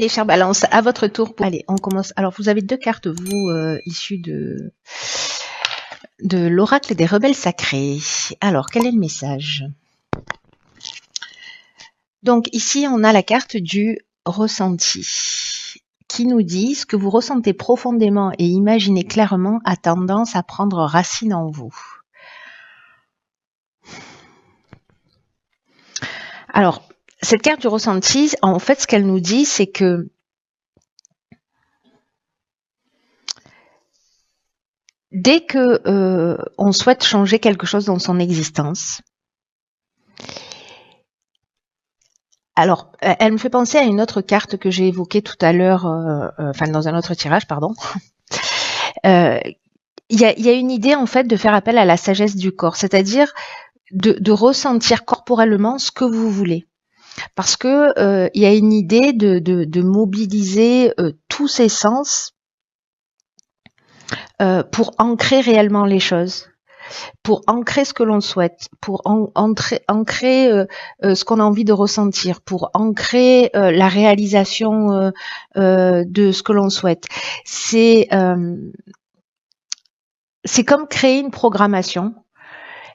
Les chers balances, à votre tour. Allez, on commence. Alors, vous avez deux cartes, vous, issues de l'oracle des rebelles sacrés. Alors, quel est le message? Donc, ici, on a la carte du ressenti qui nous dit ce que vous ressentez profondément et imaginez clairement a tendance à prendre racine en vous. Alors, cette carte du ressenti, en fait, ce qu'elle nous dit, c'est que dès que on souhaite changer quelque chose dans son existence, alors, elle me fait penser à une autre carte que j'ai évoquée tout à l'heure, enfin dans un autre tirage, pardon. Il y a une idée en fait de faire appel à la sagesse du corps, c'est-à-dire de ressentir corporellement ce que vous voulez. Parce que il y a une idée de mobiliser tous ses sens pour ancrer réellement les choses, pour ancrer ce que l'on souhaite, pour ancrer ce qu'on a envie de ressentir, pour ancrer la réalisation de ce que l'on souhaite. C'est comme créer une programmation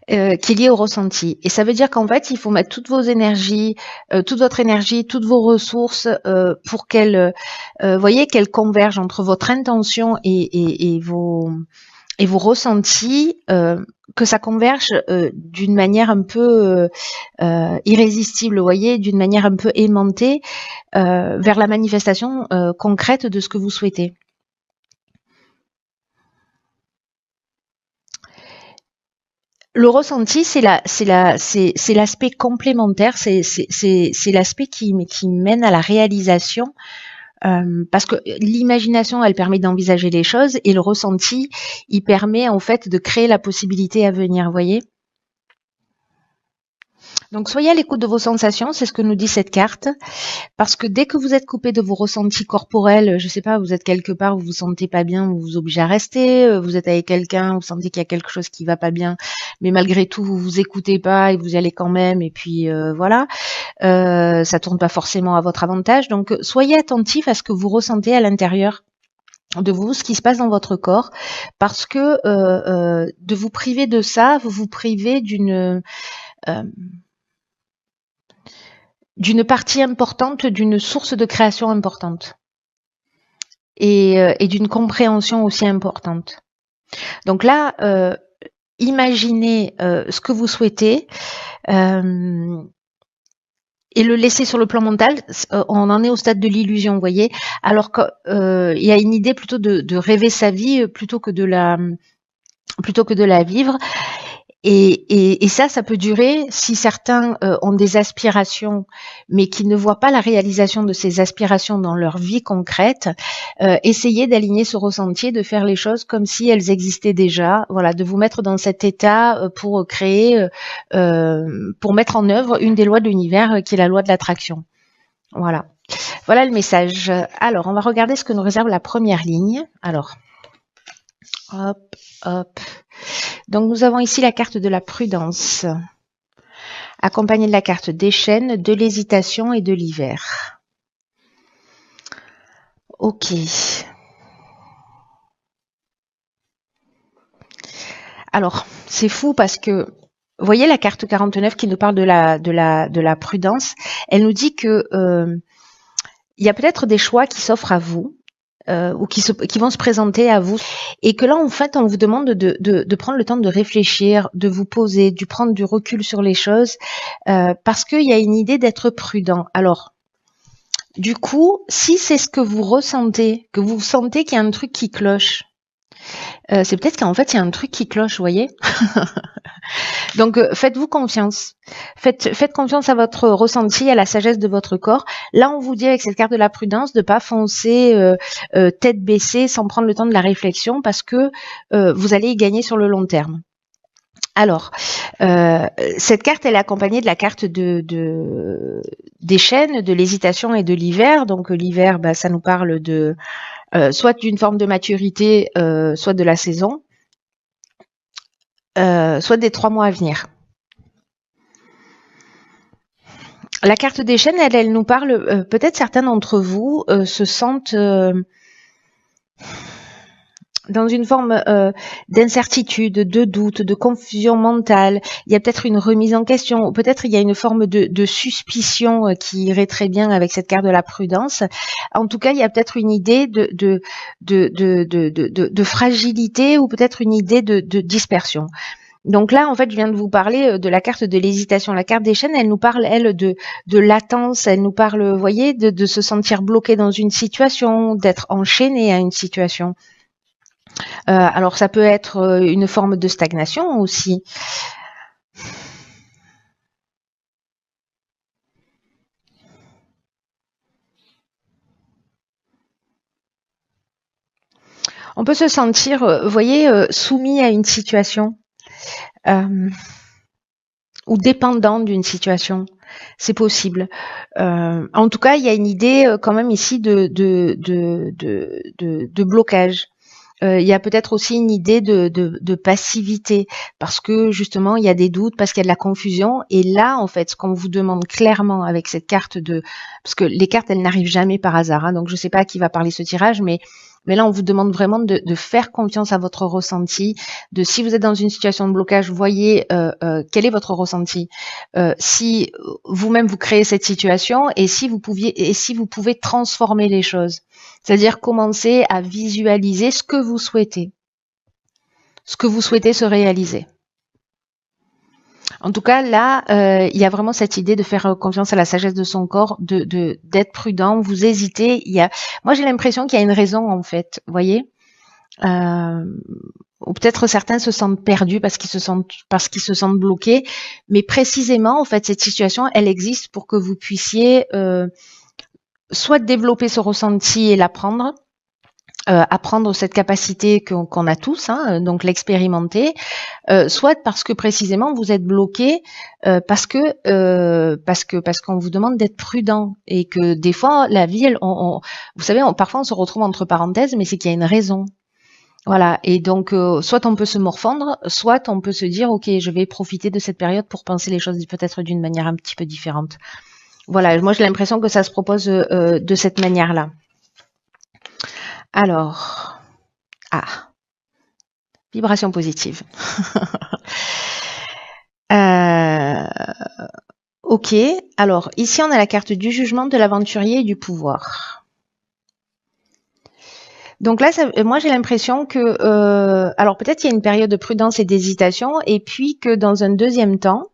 qui est liée au ressenti. Et ça veut dire qu'en fait, il faut mettre toutes vos énergies, toute votre énergie, toutes vos ressources pour qu'elles convergent entre votre intention et vos ressentis, que ça converge d'une manière un peu irrésistible, vous voyez, d'une manière un peu aimantée vers la manifestation concrète de ce que vous souhaitez. Le ressenti, c'est l'aspect complémentaire, c'est l'aspect qui mène à la réalisation, parce que l'imagination, elle permet d'envisager les choses, et le ressenti, il permet en fait de créer la possibilité à venir, vous voyez. Donc soyez à l'écoute de vos sensations, c'est ce que nous dit cette carte, parce que dès que vous êtes coupé de vos ressentis corporels, je sais pas, vous êtes quelque part, vous vous sentez pas bien, vous vous obligez à rester, vous êtes avec quelqu'un, vous sentez qu'il y a quelque chose qui va pas bien, mais malgré tout vous vous écoutez pas et vous y allez quand même, et puis voilà, ça tourne pas forcément à votre avantage. Donc soyez attentif à ce que vous ressentez à l'intérieur de vous, ce qui se passe dans votre corps, parce que de vous priver de ça, vous vous privez d'une partie importante, d'une source de création importante et d'une compréhension aussi importante. Donc là, imaginez ce que vous souhaitez et le laisser sur le plan mental. On en est au stade de l'illusion, vous voyez, alors qu'il y a une idée plutôt de rêver sa vie plutôt que de la vivre. Et ça peut durer si certains ont des aspirations, mais qui ne voient pas la réalisation de ces aspirations dans leur vie concrète. Essayez d'aligner ce ressenti, de faire les choses comme si elles existaient déjà. Voilà, de vous mettre dans cet état pour créer, pour mettre en œuvre une des lois de l'univers qui est la loi de l'attraction. Voilà. Voilà le message. Alors, on va regarder ce que nous réserve la première ligne. Alors, hop, hop. Donc nous avons ici la carte de la prudence, accompagnée de la carte des chênes, de l'hésitation et de l'hiver. Ok. Alors, c'est fou parce que, vous voyez la carte 49 qui nous parle de la prudence, elle nous dit que il y a peut-être des choix qui s'offrent à vous, ou qui vont se présenter à vous, et que là en fait on vous demande de prendre le temps de réfléchir, de vous poser, de prendre du recul sur les choses, parce qu'il y a une idée d'être prudent. Alors du coup, si c'est ce que vous ressentez, que vous sentez qu'il y a un truc qui cloche, c'est peut-être qu'en fait il y a un truc qui cloche, vous voyez. Donc faites-vous confiance, faites confiance à votre ressenti, à la sagesse de votre corps. Là on vous dit avec cette carte de la prudence de pas foncer tête baissée sans prendre le temps de la réflexion, parce que vous allez y gagner sur le long terme. Alors, cette carte, elle est accompagnée de la carte des chênes, de l'hésitation et de l'hiver. Donc l'hiver, ça nous parle de soit d'une forme de maturité, soit de la saison, soit des 3 mois à venir. La carte des chaînes, elle nous parle, peut-être certains d'entre vous se sentent dans une forme d'incertitude, de doute, de confusion mentale. Il y a peut-être une remise en question, ou peut-être il y a une forme de suspicion qui irait très bien avec cette carte de la prudence. En tout cas, il y a peut-être une idée de fragilité, ou peut-être une idée de dispersion. Donc là, en fait, je viens de vous parler de la carte de l'hésitation. La carte des chaînes, elle nous parle, elle, de latence. Elle nous parle, vous voyez, de se sentir bloqué dans une situation, d'être enchaîné à une situation. Alors, ça peut être une forme de stagnation aussi. On peut se sentir, vous voyez, soumis à une situation ou dépendant d'une situation. C'est possible. En tout cas, il y a une idée quand même ici de blocage. Il y a peut-être aussi une idée de passivité, parce que justement il y a des doutes, parce qu'il y a de la confusion. Et là, en fait, ce qu'on vous demande clairement avec cette carte parce que les cartes, elles n'arrivent jamais par hasard, hein, donc je ne sais pas à qui va parler ce tirage, mais là, on vous demande vraiment de faire confiance à votre ressenti, si vous êtes dans une situation de blocage, voyez quel est votre ressenti. Si vous-même vous créez cette situation, et si vous pouvez transformer les choses. C'est-à-dire commencer à visualiser ce que vous souhaitez se réaliser. En tout cas, là, il y a vraiment cette idée de faire confiance à la sagesse de son corps, d'être prudent. Vous hésitez. Moi, j'ai l'impression qu'il y a une raison, en fait. Vous voyez, ou peut-être certains se sentent perdus parce qu'ils se sentent bloqués. Mais précisément, en fait, cette situation, elle existe pour que vous puissiez soit développer ce ressenti et l'apprendre, apprendre cette capacité qu'on a tous, hein, donc l'expérimenter, soit parce que précisément vous êtes bloqué parce qu'on vous demande d'être prudent, et que des fois la vie, vous savez, parfois on se retrouve entre parenthèses, mais c'est qu'il y a une raison. Voilà, et donc soit on peut se morfondre, soit on peut se dire ok, je vais profiter de cette période pour penser les choses peut-être d'une manière un petit peu différente. Voilà, moi j'ai l'impression que ça se propose de cette manière-là. Alors, vibration positive. Ok, alors ici on a la carte du jugement, de l'aventurier et du pouvoir. Donc là, moi j'ai l'impression que, alors peut-être il y a une période de prudence et d'hésitation, et puis que dans un deuxième temps,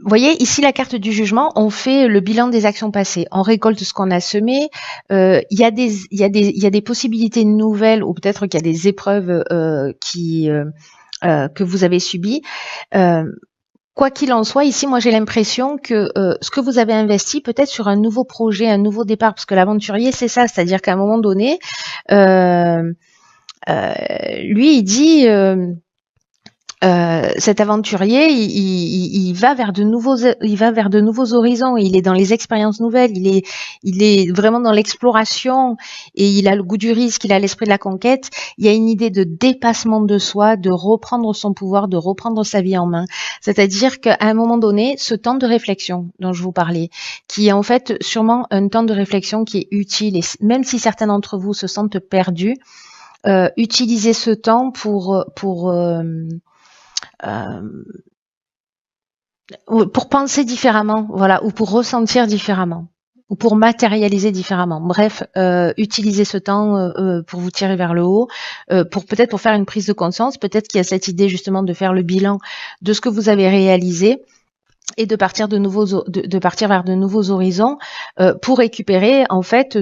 vous voyez, ici, la carte du jugement, on fait le bilan des actions passées. On récolte ce qu'on a semé. Il y a des possibilités nouvelles, ou peut-être qu'il y a des épreuves que vous avez subies. Quoi qu'il en soit, ici, moi, j'ai l'impression que ce que vous avez investi, peut-être sur un nouveau projet, un nouveau départ, parce que l'aventurier, c'est ça, c'est-à-dire qu'à un moment donné, lui, il dit... cet aventurier, il va vers de nouveaux horizons. Il est dans les expériences nouvelles. Il est vraiment dans l'exploration, et il a le goût du risque. Il a l'esprit de la conquête. Il y a une idée de dépassement de soi, de reprendre son pouvoir, de reprendre sa vie en main. C'est-à-dire qu'à un moment donné, ce temps de réflexion dont je vous parlais, qui est en fait sûrement un temps de réflexion qui est utile, et même si certains d'entre vous se sentent perdus, utilisez ce temps pour penser différemment, voilà, ou pour ressentir différemment, ou pour matérialiser différemment. Bref, utilisez ce temps pour vous tirer vers le haut, peut-être pour faire une prise de conscience. Peut-être qu'il y a cette idée justement de faire le bilan de ce que vous avez réalisé, et de partir vers de nouveaux horizons pour récupérer en fait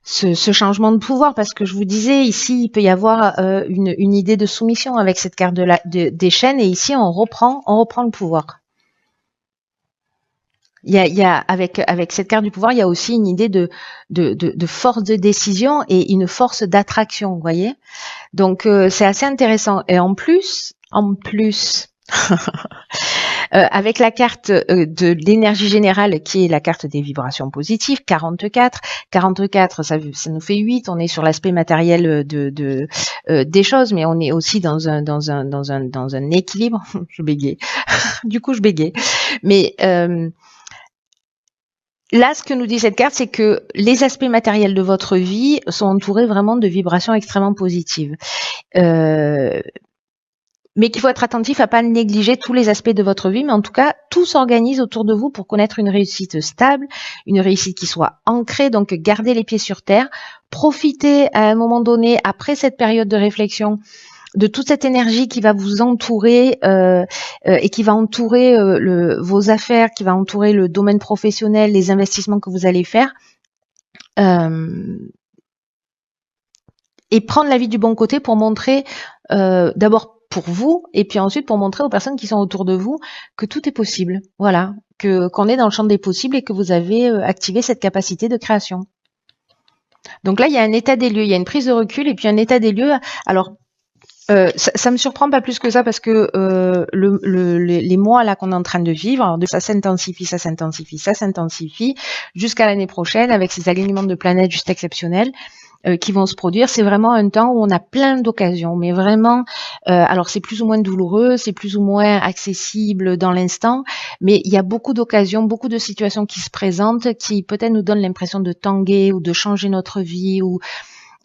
ce changement de pouvoir, parce que je vous disais, ici, il peut y avoir une idée de soumission avec cette carte des chaînes, et ici, on reprend le pouvoir. Il y a avec cette carte du pouvoir, il y a aussi une idée de force de décision et une force d'attraction, vous voyez. Donc, c'est assez intéressant. Et en plus, Avec la carte de l'énergie générale qui est la carte des vibrations positives, 44. 44, ça nous fait 8. On est sur l'aspect matériel des choses, mais on est aussi dans un équilibre. Je bégaye. Du coup, je bégaye. Mais là, ce que nous dit cette carte, c'est que les aspects matériels de votre vie sont entourés vraiment de vibrations extrêmement positives. Mais qu'il faut être attentif à pas négliger tous les aspects de votre vie, mais en tout cas, tout s'organise autour de vous pour connaître une réussite stable, une réussite qui soit ancrée, donc gardez les pieds sur terre, profitez à un moment donné, après cette période de réflexion, de toute cette énergie qui va vous entourer et qui va entourer vos affaires, qui va entourer le domaine professionnel, les investissements que vous allez faire, et prendre la vie du bon côté pour montrer d'abord pour vous et puis ensuite pour montrer aux personnes qui sont autour de vous que tout est possible. Voilà, qu'on est dans le champ des possibles et que vous avez activé cette capacité de création. Donc là, il y a un état des lieux, il y a une prise de recul et puis un état des lieux. Alors, ça me surprend pas plus que ça parce que les mois là qu'on est en train de vivre, ça s'intensifie jusqu'à l'année prochaine avec ces alignements de planètes juste exceptionnels. Qui vont se produire, c'est vraiment un temps où on a plein d'occasions, mais vraiment, alors c'est plus ou moins douloureux, c'est plus ou moins accessible dans l'instant, mais il y a beaucoup d'occasions, beaucoup de situations qui se présentent, qui peut-être nous donnent l'impression de tanguer ou de changer notre vie, ou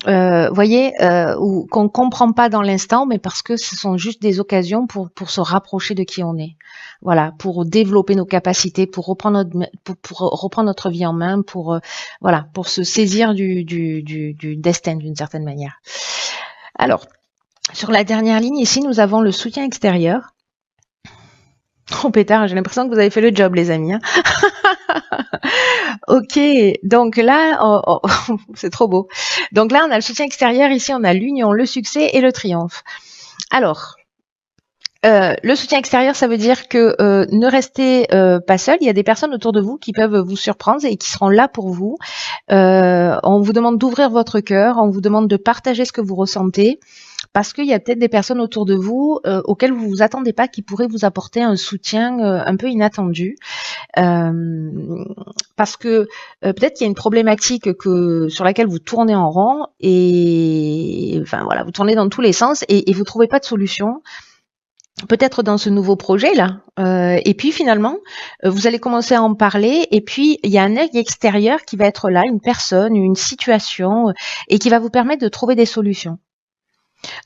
voyez, ou qu'on comprend pas dans l'instant, mais parce que ce sont juste des occasions pour se rapprocher de qui on est. Voilà, pour développer nos capacités, pour reprendre notre vie en main, pour voilà, pour se saisir du destin d'une certaine manière. Alors, sur la dernière ligne ici, nous avons le soutien extérieur. Oh pétard, j'ai l'impression que vous avez fait le job, les amis. Hein. Ok, donc là, c'est trop beau. Donc là, on a le soutien extérieur, ici on a l'union, le succès et le triomphe. Alors, le soutien extérieur, ça veut dire que ne restez pas seul. Il y a des personnes autour de vous qui peuvent vous surprendre et qui seront là pour vous. On vous demande d'ouvrir votre cœur, on vous demande de partager ce que vous ressentez, parce qu'il y a peut-être des personnes autour de vous auxquelles vous vous attendez pas, qui pourraient vous apporter un soutien un peu inattendu. Parce que peut-être qu'il y a une problématique sur laquelle vous tournez en rond et enfin voilà, vous tournez dans tous les sens et vous trouvez pas de solution. Peut-être dans ce nouveau projet là, et puis finalement vous allez commencer à en parler et puis il y a un œil extérieur qui va être là, une personne, une situation et qui va vous permettre de trouver des solutions.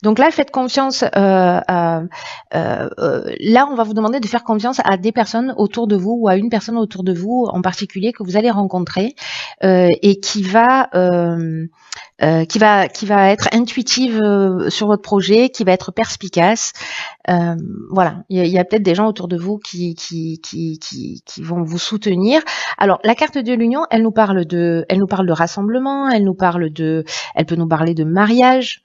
Donc là, faites confiance. Là, on va vous demander de faire confiance à des personnes autour de vous ou à une personne autour de vous en particulier que vous allez rencontrer et qui va être intuitive sur votre projet, qui va être perspicace. Voilà, il y a peut-être des gens autour de vous qui vont vous soutenir. Alors, la carte de l'union, elle nous parle de rassemblement, elle peut nous parler de mariage.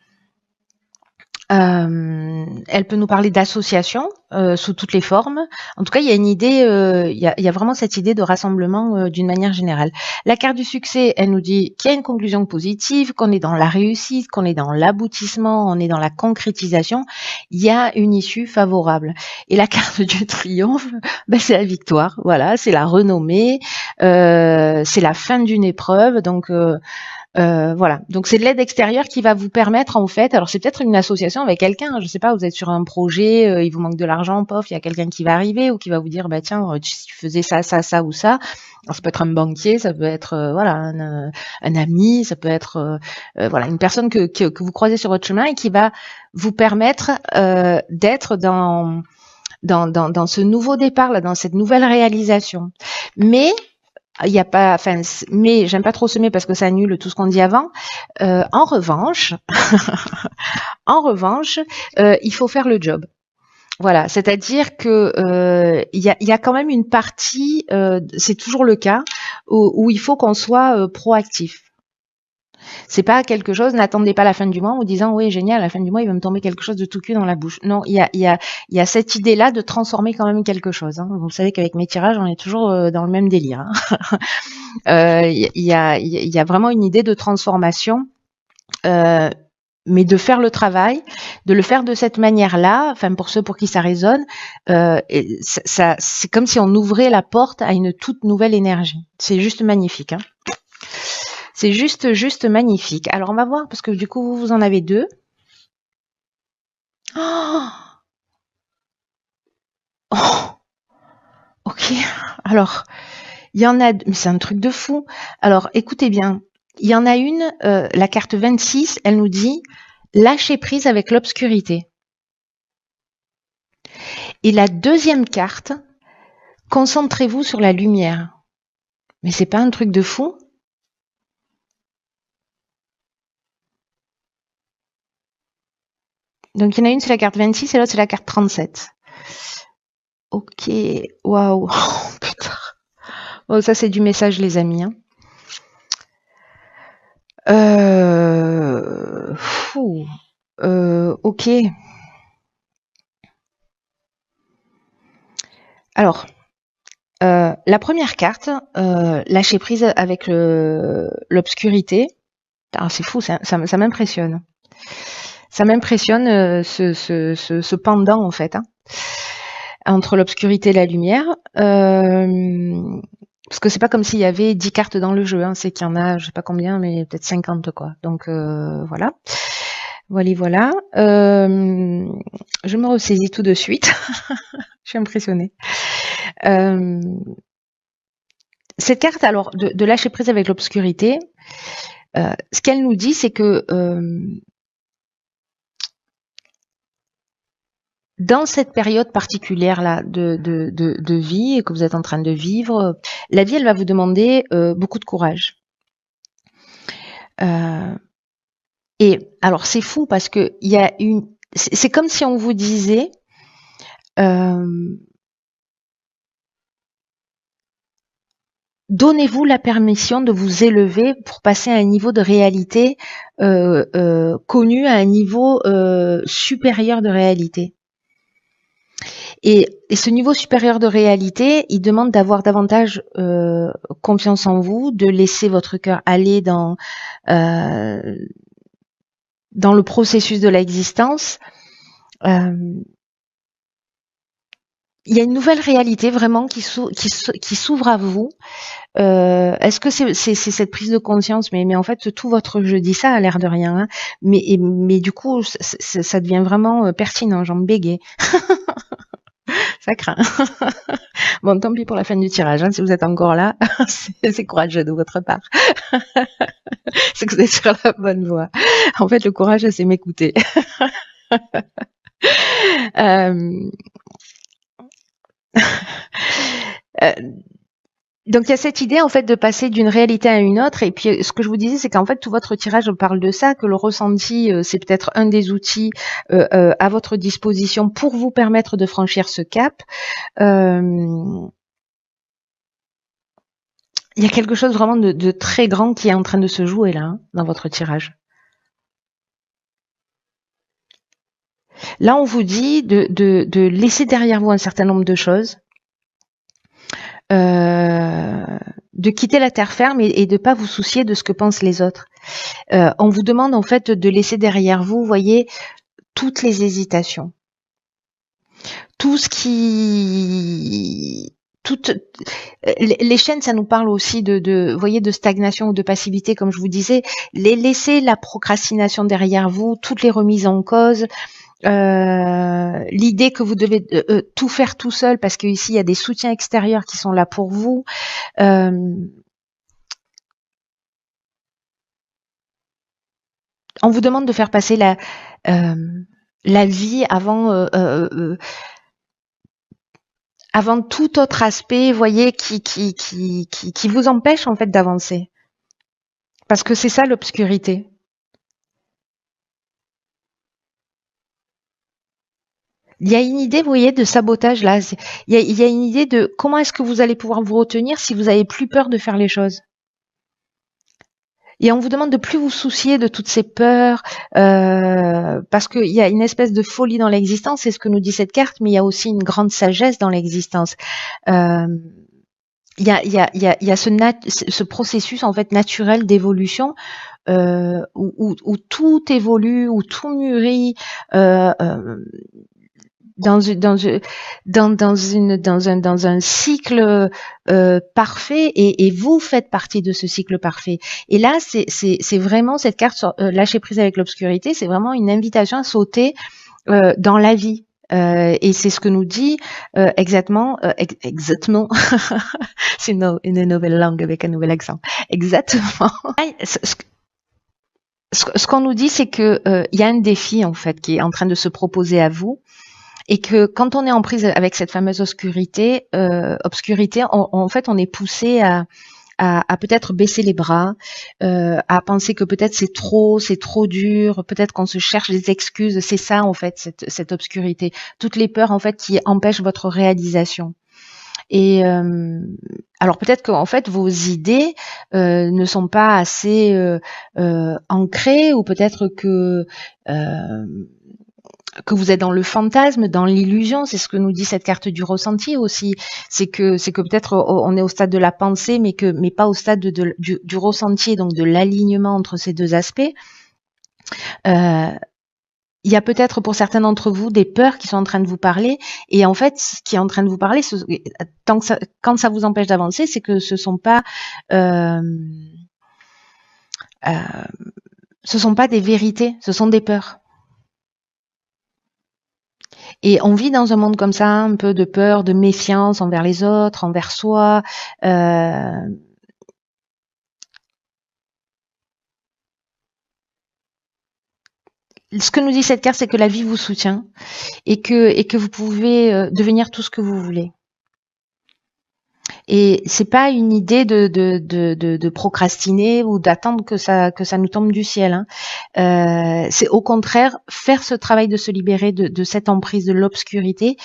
Elle peut nous parler d'association sous toutes les formes. En tout cas, il y a une idée, il y a vraiment cette idée de rassemblement d'une manière générale. La carte du succès, elle nous dit qu'il y a une conclusion positive, qu'on est dans la réussite, qu'on est dans l'aboutissement, on est dans la concrétisation. Il y a une issue favorable. Et la carte du triomphe, ben, c'est la victoire. Voilà, c'est la renommée, c'est la fin d'une épreuve. Donc voilà, donc c'est de l'aide extérieure qui va vous permettre en fait, alors c'est peut-être une association avec quelqu'un, je sais pas, vous êtes sur un projet, il vous manque de l'argent, pof, il y a quelqu'un qui va arriver ou qui va vous dire bah tiens, si tu faisais ça ou ça, alors ça peut être un banquier, ça peut être voilà un ami, ça peut être voilà une personne que vous croisez sur votre chemin et qui va vous permettre d'être dans ce nouveau départ là, dans cette nouvelle réalisation. Mais il y a pas, enfin, mais j'aime pas trop semer parce que ça annule tout ce qu'on dit avant. En revanche, il faut faire le job. Voilà, c'est-à-dire que il y a quand même une partie, c'est toujours le cas, où il faut qu'on soit proactif. C'est pas quelque chose, n'attendez pas la fin du mois en vous disant oui génial, à la fin du mois il va me tomber quelque chose de tout cul dans la bouche. Non, il y a cette idée-là de transformer quand même quelque chose. Hein. Vous savez qu'avec mes tirages, on est toujours dans le même délire. Hein. Il y a vraiment une idée de transformation. mais de faire le travail, de le faire de cette manière-là, enfin pour ceux pour qui ça résonne, c'est comme si on ouvrait la porte à une toute nouvelle énergie. C'est juste magnifique. Hein. C'est juste magnifique. Alors on va voir, parce que du coup vous en avez deux. Oh, oh, ok, alors il y en a, mais c'est un truc de fou. Alors écoutez bien, il y en a une, la carte 26, elle nous dit lâcher prise avec l'obscurité. Et la deuxième carte, concentrez-vous sur la lumière. Mais c'est pas un truc de fou? Donc il y en a une, c'est la carte 26 et l'autre, c'est la carte 37. Ok, waouh, oh, putain. Oh, ça c'est du message, les amis. Hein. Ok. Alors, la première carte, lâcher prise avec l'obscurité. C'est fou, ça m'impressionne. Ça m'impressionne ce pendant en fait, hein, entre l'obscurité et la lumière. Parce que c'est pas comme s'il y avait 10 cartes dans le jeu, hein, c'est qu'il y en a, je sais pas combien, mais peut-être 50 quoi. Donc voilà. Voilà. Je me ressaisis tout de suite. Je suis impressionnée. Cette carte, alors, de lâcher prise avec l'obscurité, ce qu'elle nous dit, c'est que dans cette période particulière là de vie que vous êtes en train de vivre, la vie, elle va vous demander beaucoup de courage. Et alors, c'est fou parce que il y a c'est comme si on vous disait donnez-vous la permission de vous élever pour passer à un niveau de réalité connu, à un niveau supérieur de réalité. Et ce niveau supérieur de réalité, il demande d'avoir davantage confiance en vous, de laisser votre cœur aller dans le processus de l'existence. Il y a une nouvelle réalité vraiment qui s'ouvre à vous. Est-ce que c'est cette prise de conscience, mais en fait tout votre je dis ça a l'air de rien, hein, mais du coup ça devient vraiment pertinent, j'en bégaye. Ça craint. Bon, tant pis pour la fin du tirage, hein, si vous êtes encore là, c'est courageux de votre part. C'est que vous êtes sur la bonne voie. En fait, le courage, c'est m'écouter. Donc il y a cette idée en fait de passer d'une réalité à une autre, et puis ce que je vous disais, c'est qu'en fait tout votre tirage parle de ça, que le ressenti c'est peut-être un des outils à votre disposition pour vous permettre de franchir ce cap. Il y a quelque chose vraiment de très grand qui est en train de se jouer là, hein, dans votre tirage. Là, on vous dit de laisser derrière vous un certain nombre de choses, de quitter la terre ferme et de pas vous soucier de ce que pensent les autres. On vous demande en fait de laisser derrière vous, voyez, toutes les hésitations, tout ce qui, toutes les chaînes, ça nous parle aussi vous voyez, de stagnation ou de passivité, comme je vous disais. Laissez la procrastination derrière vous, toutes les remises en cause. L'idée que vous devez tout faire tout seul parce qu'ici il y a des soutiens extérieurs qui sont là pour vous. On vous demande de faire passer la vie avant tout autre aspect, voyez, qui vous empêche en fait d'avancer. Parce que c'est ça l'obscurité. Il y a une idée, vous voyez, de sabotage là. Il y a une idée de comment est-ce que vous allez pouvoir vous retenir si vous avez plus peur de faire les choses. Et on vous demande de plus vous soucier de toutes ces peurs, parce qu'il y a une espèce de folie dans l'existence, c'est ce que nous dit cette carte, mais il y a aussi une grande sagesse dans l'existence. Il y a ce processus en fait naturel d'évolution où tout évolue, où tout mûrit, euh, euh, dans, dans un cycle parfait, et vous faites partie de ce cycle parfait. Et là, c'est vraiment cette carte lâcher prise avec l'obscurité, c'est vraiment une invitation à sauter dans la vie. Et c'est ce que nous dit exactement, c'est une nouvelle langue avec un nouvel accent. Exactement. Ce qu'on nous dit, c'est que il y a un défi en fait qui est en train de se proposer à vous, et que quand on est en prise avec cette fameuse obscurité, en fait, on est poussé à peut-être baisser les bras, à penser que peut-être c'est trop dur, peut-être qu'on se cherche des excuses. C'est ça en fait, cette obscurité, toutes les peurs en fait qui empêchent votre réalisation. Et alors peut-être qu'en fait vos idées ne sont pas assez ancrées, ou peut-être que vous êtes dans le fantasme, dans l'illusion. C'est ce que nous dit cette carte du ressenti aussi. C'est que peut-être on est au stade de la pensée, mais pas au stade du ressenti, donc de l'alignement entre ces deux aspects. Il y a peut-être pour certains d'entre vous des peurs qui sont en train de vous parler, et en fait, ce qui est en train de vous parler, quand ça vous empêche d'avancer, c'est que ce sont pas des vérités, ce sont des peurs. Et on vit dans un monde comme ça, un peu de peur, de méfiance envers les autres, envers soi. Ce que nous dit cette carte, c'est que la vie vous soutient, et que vous pouvez devenir tout ce que vous voulez. Et c'est pas une idée de procrastiner ou d'attendre que ça nous tombe du ciel, hein. C'est au contraire faire ce travail de se libérer de cette emprise de l'obscurité,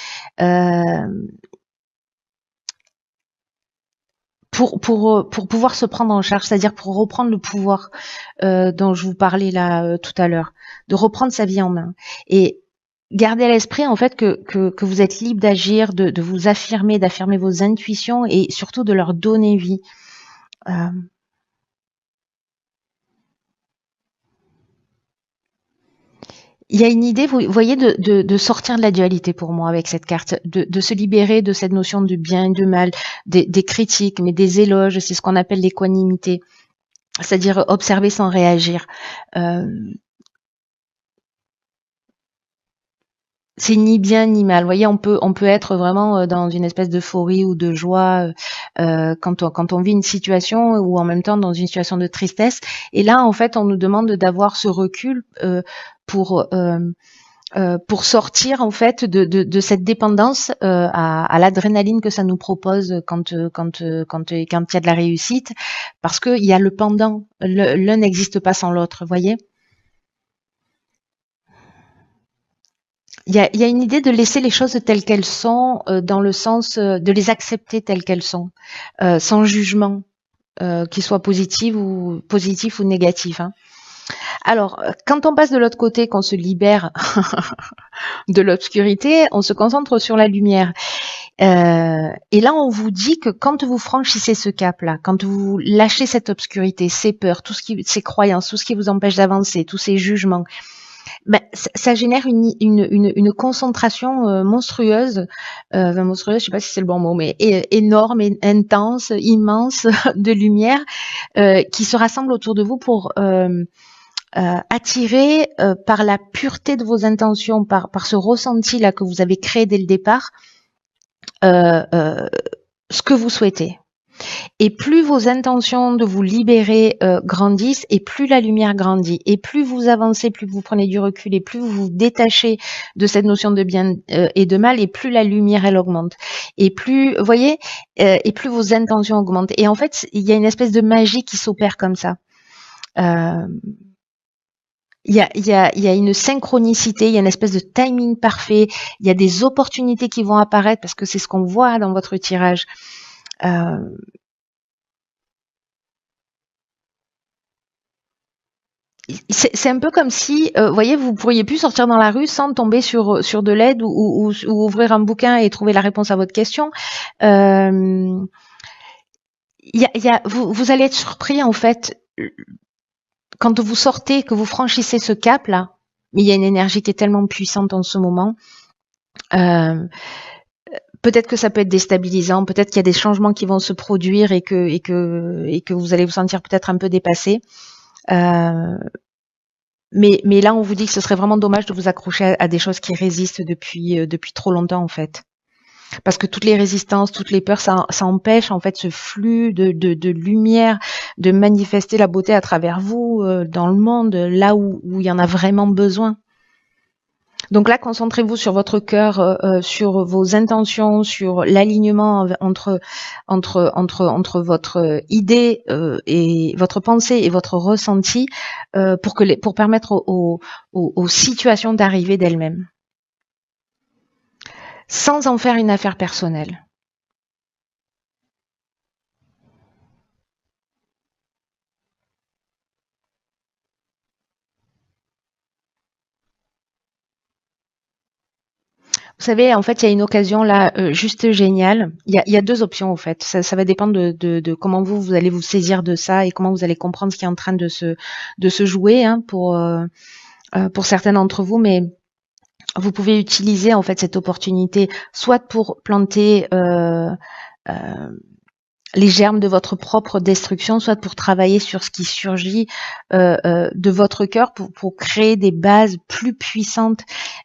pour pouvoir se prendre en charge, c'est-à-dire pour reprendre le pouvoir dont je vous parlais là tout à l'heure, de reprendre sa vie en main. Et gardez à l'esprit en fait que vous êtes libre d'agir, de vous affirmer, d'affirmer vos intuitions, et surtout de leur donner vie. Il y a une idée, vous voyez, de sortir de la dualité pour moi avec cette carte, de se libérer de cette notion de bien et de mal, des critiques, mais des éloges. C'est ce qu'on appelle l'équanimité, c'est-à-dire observer sans réagir. C'est ni bien ni mal. Vous voyez, on peut être vraiment dans une espèce d'euphorie ou de joie quand on vit une situation, ou en même temps dans une situation de tristesse. Et là, en fait, on nous demande d'avoir ce recul pour sortir en fait de cette dépendance à l'adrénaline que ça nous propose quand il y a de la réussite, parce qu'il y a le pendant. L'un n'existe pas sans l'autre, voyez. Il y a une idée de laisser les choses telles qu'elles sont, dans le sens de les accepter telles qu'elles sont, sans jugement, qu'il soit positif ou négatif, hein. Alors, quand on passe de l'autre côté, qu'on se libère de l'obscurité, on se concentre sur la lumière. Et là, on vous dit que quand vous franchissez ce cap-là, quand vous lâchez cette obscurité, ces peurs, ces croyances, tout ce qui vous empêche d'avancer, tous ces jugements, ça génère une concentration monstrueuse, monstrueuse, je sais pas si c'est le bon mot, mais énorme, et intense, immense de lumière qui se rassemble autour de vous pour attirer par la pureté de vos intentions, par ce ressenti là que vous avez créé dès le départ, ce que vous souhaitez. Et plus vos intentions de vous libérer grandissent, et plus la lumière grandit. Et plus vous avancez, plus vous prenez du recul, et plus vous vous détachez de cette notion de bien et de mal, et plus la lumière, elle augmente. Et plus, vous voyez, et plus vos intentions augmentent. Et en fait, il y a une espèce de magie qui s'opère comme ça. Il y a une synchronicité, il y a une espèce de timing parfait, il y a des opportunités qui vont apparaître, parce que c'est ce qu'on voit dans votre tirage. C'est un peu comme si, vous voyez, vous pourriez plus sortir dans la rue sans tomber sur de l'aide, ou ouvrir un bouquin et trouver la réponse à votre question. Vous allez être surpris en fait. quand vous sortez, que vous franchissez ce cap-là, mais il y a une énergie qui est tellement puissante en ce moment, peut-être que ça peut être déstabilisant, peut-être qu'il y a des changements qui vont se produire et que vous allez vous sentir peut-être un peu dépassé. Mais là, on vous dit que ce serait vraiment dommage de vous accrocher à des choses qui résistent depuis trop longtemps, en fait. Parce que toutes les résistances, toutes les peurs, ça empêche, en fait, ce flux de lumière, de manifester la beauté à travers vous, dans le monde, là où il y en a vraiment besoin. Donc là, concentrez-vous sur votre cœur, sur vos intentions, sur l'alignement entre votre idée et votre pensée et votre ressenti, pour permettre aux situations d'arriver d'elles-mêmes, sans en faire une affaire personnelle. Vous savez, en fait, il y a une occasion là juste géniale. Il y a deux options en fait. Ça va dépendre de comment vous allez vous saisir de ça et comment vous allez comprendre ce qui est en train de se jouer, hein, pour certains d'entre vous. Mais vous pouvez utiliser en fait cette opportunité soit pour planter les germes de votre propre destruction, soit pour travailler sur ce qui surgit de votre cœur pour créer des bases plus puissantes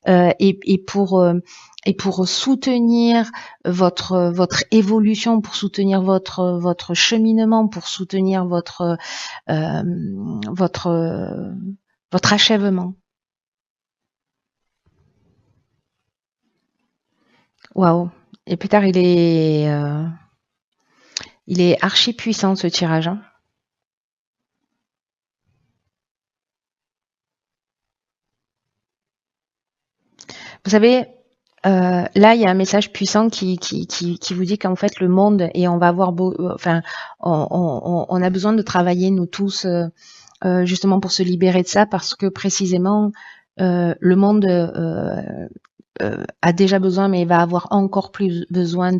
et pour soutenir votre évolution, pour soutenir votre cheminement, pour soutenir votre achèvement. Waouh. Et plus tard, il est archi puissant ce tirage. Hein. Vous savez, là, il y a un message puissant qui vous dit qu'en fait, le monde, et on va avoir on a besoin de travailler, nous tous, justement pour se libérer de ça, parce que précisément, le monde a déjà besoin, mais va avoir encore plus besoin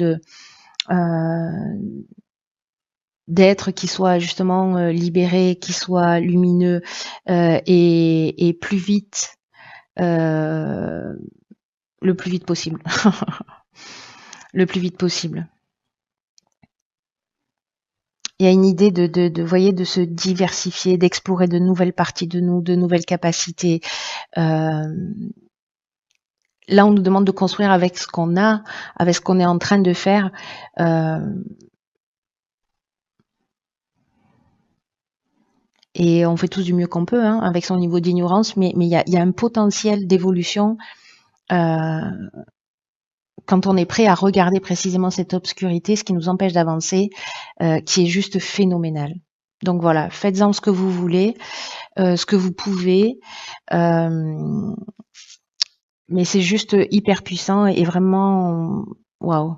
d'êtres qui soient justement libérés, qui soient lumineux et plus vite, le plus vite possible. Le plus vite possible. Il y a une idée de se diversifier, d'explorer de nouvelles parties de nous, de nouvelles capacités. Là, on nous demande de construire avec ce qu'on a, avec ce qu'on est en train de faire. Et on fait tous du mieux qu'on peut, hein, avec son niveau d'ignorance, mais il y a un potentiel d'évolution quand on est prêt à regarder précisément cette obscurité, ce qui nous empêche d'avancer, qui est juste phénoménal. Donc voilà, faites-en ce que vous voulez, ce que vous pouvez, mais c'est juste hyper puissant et vraiment, waouh.